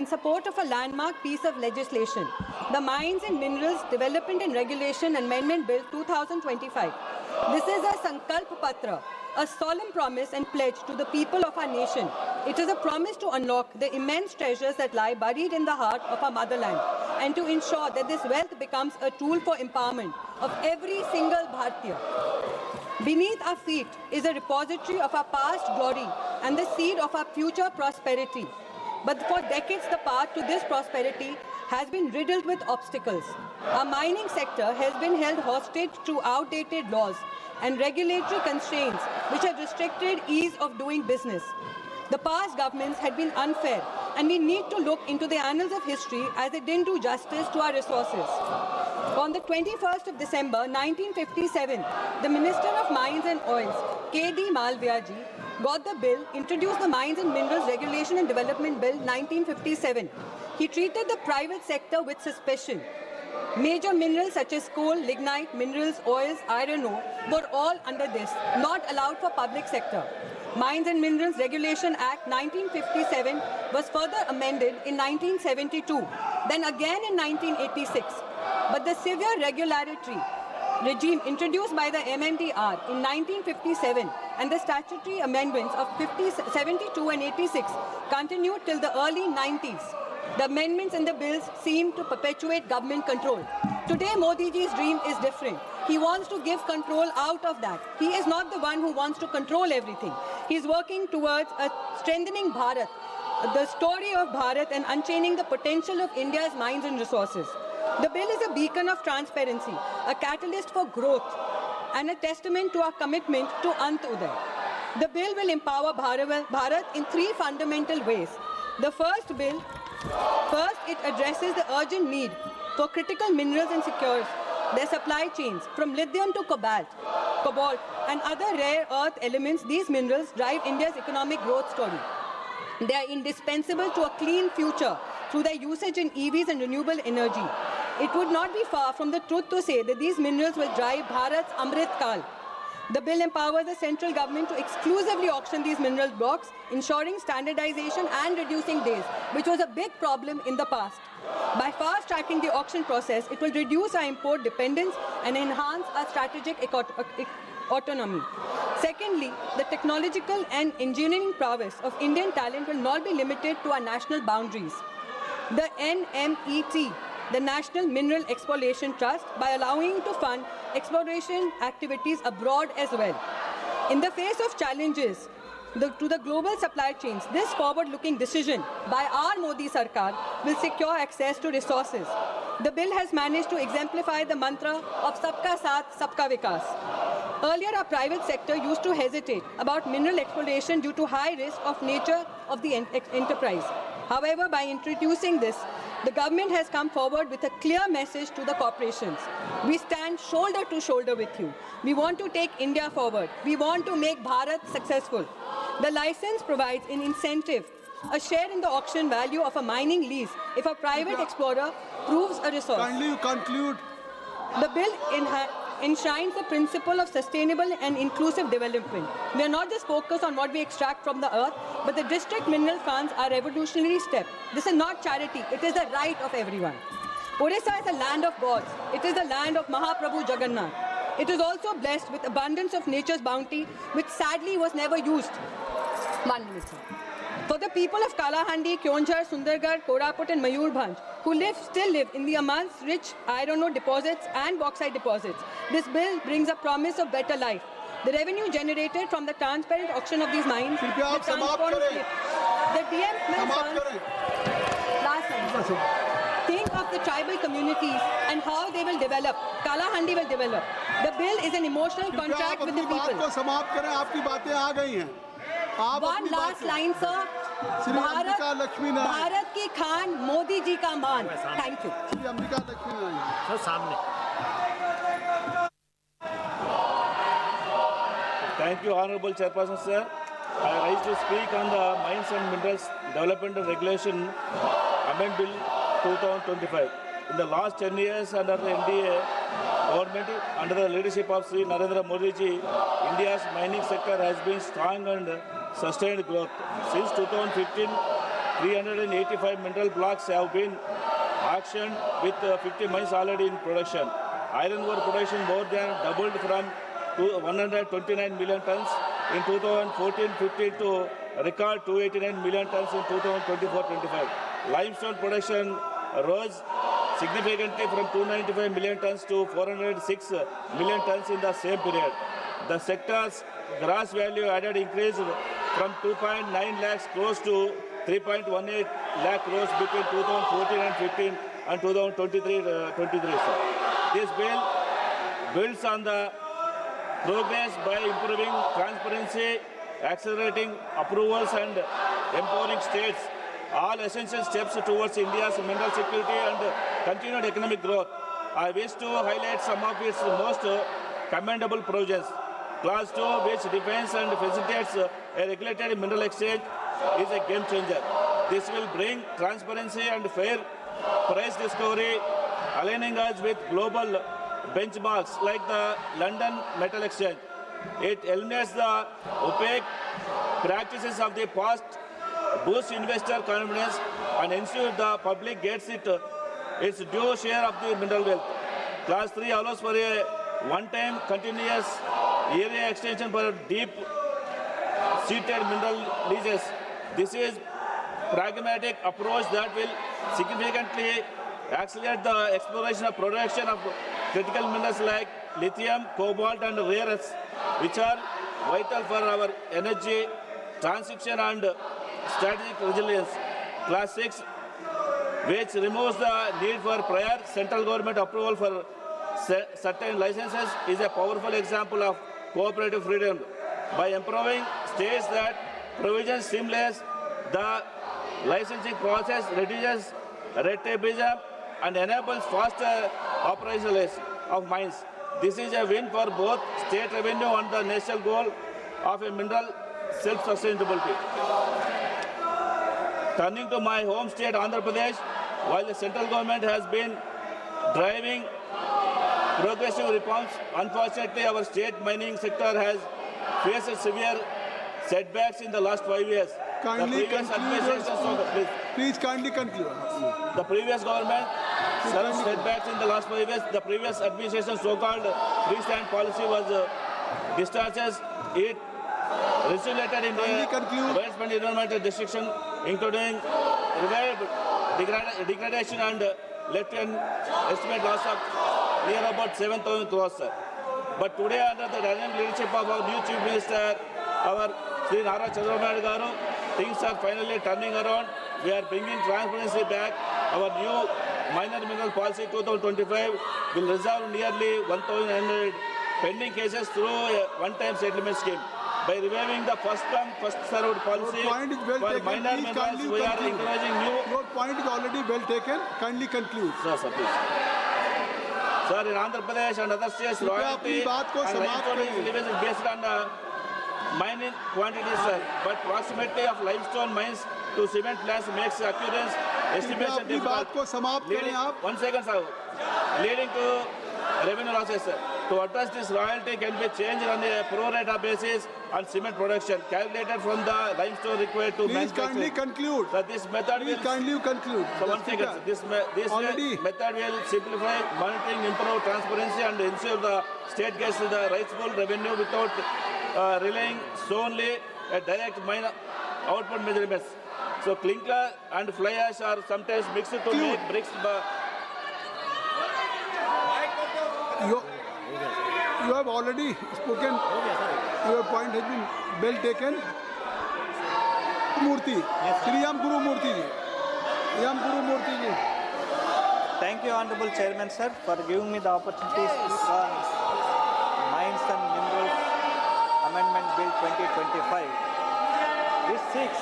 in support of a landmark piece of legislation, the Mines and Minerals Development and Regulation Amendment Bill 2025. This is a Sankalp Patra, a solemn promise and pledge to the people of our nation. It is a promise to unlock the immense treasures that lie buried in the heart of our motherland and to ensure that this wealth becomes a tool for empowerment of every single Bharatiya. Beneath our feet is a repository of our past glory and the seed of our future prosperity. But for decades, the path to this prosperity has been riddled with obstacles. Our mining sector has been held hostage to outdated laws and regulatory constraints which have restricted ease of doing business. The past governments had been unfair, and we need to look into the annals of history as they didn't do justice to our resources. On the 21st of December 1957, the Minister of Mines and Oils, K.D. Malviyaji, got the bill, introduced the Mines and Minerals Regulation and Development Bill 1957. He treated the private sector with suspicion. Major minerals such as coal, lignite, minerals, oils, iron ore were all under this, not allowed for public sector. Mines and Minerals Regulation Act 1957 was further amended in 1972, then again in 1986. But the severe regulatory regime introduced by the MMDR in 1957 and the statutory amendments of 72 and 86 continued till the early 90s. The amendments in the bills seem to perpetuate government control. Today, Modi ji's dream is different. He wants to give control out of that. He is not the one who wants to control everything. He is working towards strengthening Bharat, the story of Bharat, and unchaining the potential of India's mines and resources. The bill is a beacon of transparency, a catalyst for growth, and a testament to our commitment to Antyodaya. The bill will empower Bharat in three fundamental ways. The first, it addresses the urgent need for critical minerals and secures their supply chains from lithium to cobalt, and other rare earth elements. These minerals drive India's economic growth story. They are indispensable to a clean future through their usage in EVs and renewable energy. It would not be far from the truth to say that these minerals will drive Bharat's Amrit Kal. The bill empowers the central government to exclusively auction these mineral blocks, ensuring standardization and reducing days, which was a big problem in the past. By fast-tracking the auction process, it will reduce our import dependence and enhance our strategic autonomy. Secondly, the technological and engineering prowess of Indian talent will not be limited to our national boundaries. The NMET, the National Mineral Exploration Trust, by allowing it to fund exploration activities abroad as well. In the face of challenges to the global supply chains, this forward-looking decision by our Modi Sarkar will secure access to resources. The bill has managed to exemplify the mantra of Sabka Saath, Sabka Vikas. Earlier, our private sector used to hesitate about mineral exploration due to high risk of nature of the enterprise. However, by introducing this, the government has come forward with a clear message to the corporations. We stand shoulder to shoulder with you. We want to take India forward. We want to make Bharat successful. The license provides an incentive, a share in the auction value of a mining lease if a private explorer proves a resource. Kindly you conclude. The bill enshrines the principle of sustainable and inclusive development. We are not just focused on what we extract from the earth, but the district mineral funds are a revolutionary step. This is not charity, it is the right of everyone. Odisha is a land of gods. It is the land of Mahaprabhu Jagannath. It is also blessed with abundance of nature's bounty, which sadly was never used. 1 minute. For the people of Kalahandi, Kyonjhar, Sundargarh, Koraput and Mayurbhanj, who still live in the immense rich iron ore deposits and bauxite deposits, this bill brings a promise of better life. The revenue generated from the transparent auction of these mines, the DM funds, think of the tribal communities and how they will develop. Kalahandi will develop. The bill is an emotional contract with the people. One last line, sir. Bharat ki khan, Modi ji ka maan. Thank you. Thank you, Honorable Chairperson, sir. I rise to speak on the Mines and Minerals Development and Regulation Amendment Bill 2025. In the last 10 years under the NDA government, under the leadership of Sri Narendra Modi ji, India's mining sector has been strong and sustained growth. Since 2015, 385 mineral blocks have been auctioned with 50 mines already in production. Iron ore production more than doubled from 129 million tons in 2014-15 to a record 289 million tons in 2024-25. Limestone production rose significantly from 295 million tons to 406 million tons in the same period. The sector's gross value added increased from 2.9 lakhs crores to 3.18 lakh crores between 2014 and 15 and 2023. This bill builds on the progress by improving transparency, accelerating approvals and empowering states, all essential steps towards India's mineral security and continued economic growth. I wish to highlight some of its most commendable provisions. Clause 2, which defines and facilitates a regulated mineral exchange, is a game changer. This will bring transparency and fair price discovery, aligning us with global benchmarks like the London Metal Exchange. It eliminates the opaque practices of the past, boosts investor confidence, and ensures the public gets its due share of the mineral wealth. Clause 3 allows for a one-time continuous area extension for deep-seated mineral leases. This is pragmatic approach that will significantly accelerate the exploration of production of critical minerals like lithium, cobalt, and rare earths, which are vital for our energy transition and strategic resilience. Clause 6, which removes the need for prior central government approval for certain licenses, is a powerful example of cooperative freedom. By empowering states that provisions seamless, the licensing process reduces red tapeism and enables faster operationalization of mines. This is a win for both state revenue and the national goal of a mineral self-sustainability. Turning to my home state, Andhra Pradesh, while the central government has been driving progressive reforms, unfortunately our state mining sector has faced severe setbacks in the last 5 years. Kindly conclude. Please kindly conclude. The previous government suffered setbacks in the last 5 years. The previous administration's so-called freestand policy was discharges. It resulted in the widespread environmental destruction, including degradation and led to an estimated loss of near about 7,000 crores. But today, under the dynamic leadership of our new Chief Minister, our Sri Nara Chandrababu Naidu Garu, things are finally turning around. We are bringing transparency back. Our new minor mineral policy 2025 will resolve nearly 1,900 pending cases through a one-time settlement scheme. By reviving the first come, first served policy Your point is well for taken. minor Please minerals, kindly we are conclude. encouraging new... Your point is already well taken. Kindly conclude. Sir, please. Sir, in Andhra Pradesh and other states, royalty अपनी बात को and समाप्त limestone करिए। is based on mining quantities, sir. But proximity of limestone mines to cement plants makes accurate estimation अपनी बात को समाप्त करें आप। 1 second, sir. Leading to revenue losses, sir. To address this, royalty can be changed on a pro rata basis on cement production, calculated from the limestone required to Please kindly manufacture. conclude. So this method Please will... kindly conclude. So one second, sir. This Already- method will simplify monitoring, improve transparency, and ensure the state gets the rightful revenue without relying solely a direct mine output measurements. So clinker and fly ash are sometimes mixed to make bricks. You have already spoken. Your point has been well taken. Murthy. Shri Ram Guru Murthy ji. Ram Guru Murthy ji. Thank you, Honorable Chairman, sir, for giving me the opportunity to speak on Mines and Minerals Amendment Bill 2025. This seeks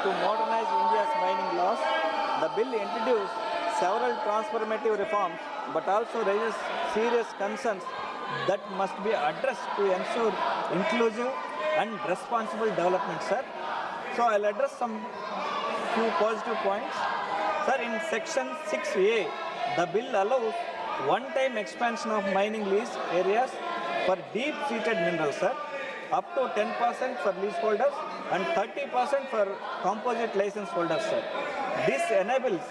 to modernize India's mining laws. The bill introduced several transformative reforms, but also raises serious concerns that must be addressed to ensure inclusive and responsible development, sir. So I'll address some few positive points. Sir, in section 6A, the bill allows one-time expansion of mining lease areas for deep-seated minerals, sir, up to 10% for leaseholders and 30% for composite license holders, sir. This enables